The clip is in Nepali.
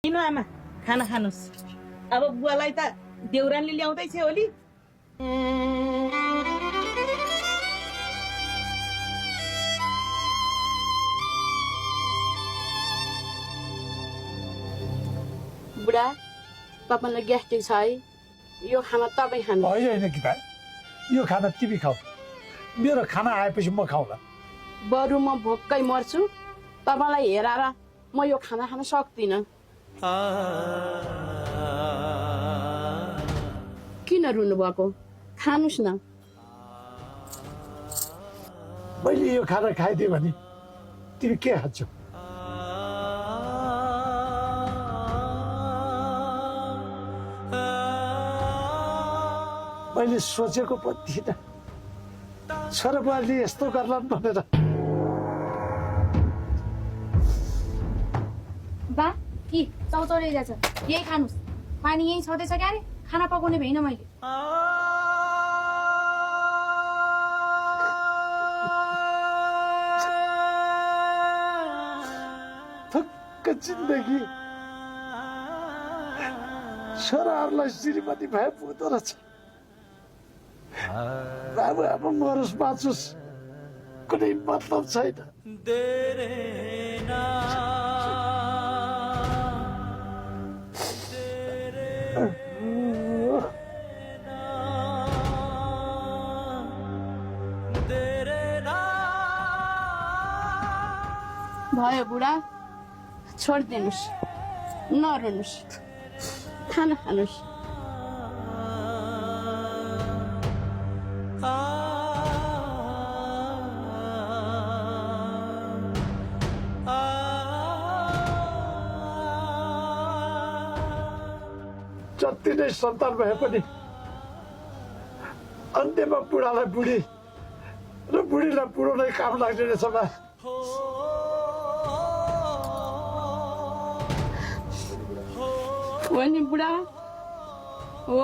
किन आमा खाना खानुस् अब बुवालाई त देउरानले ल्याउँदैछ ओली बुढा तपाईलाई ग्यास्ट्रिक छ है यो खाना तपाईँ खानु होइन गीता यो खाना तिमी खाऊ मेरो खाना आएपछि म खाउँला बरु म भोकै मर्छु तपाईलाई हेराएर म यो खाना खान सक्दिनँ किन रुनु भएको खानुस् न मैले यो खाना खाइदिएँ भने तिमी के खान्छौ मैले सोचेको पनि थिइनँ छोरा बुहारीले यस्तो गर्लान् भनेर बा कि चौचौरी जान्छ यही खानुस् पानी यही छँदैछ क्या अरे खाना पकाउने भएन मैले थुक्क जिन्दगी छोराहरूलाई श्रीमती भए पुग्दो रहेछ बाबु अब मरोस् बाँचोस् कुनै मतलब छैन भयो बुढा छोडिदिनुहोस् नरुनुहोस् खाना खानुहोस् जति नै सन्तान भए पनि अन्त्यमा बुढालाई बुढी र बुढीलाई बुढो नै काम लाग्ने रहेछ बा हो नि बुढा हो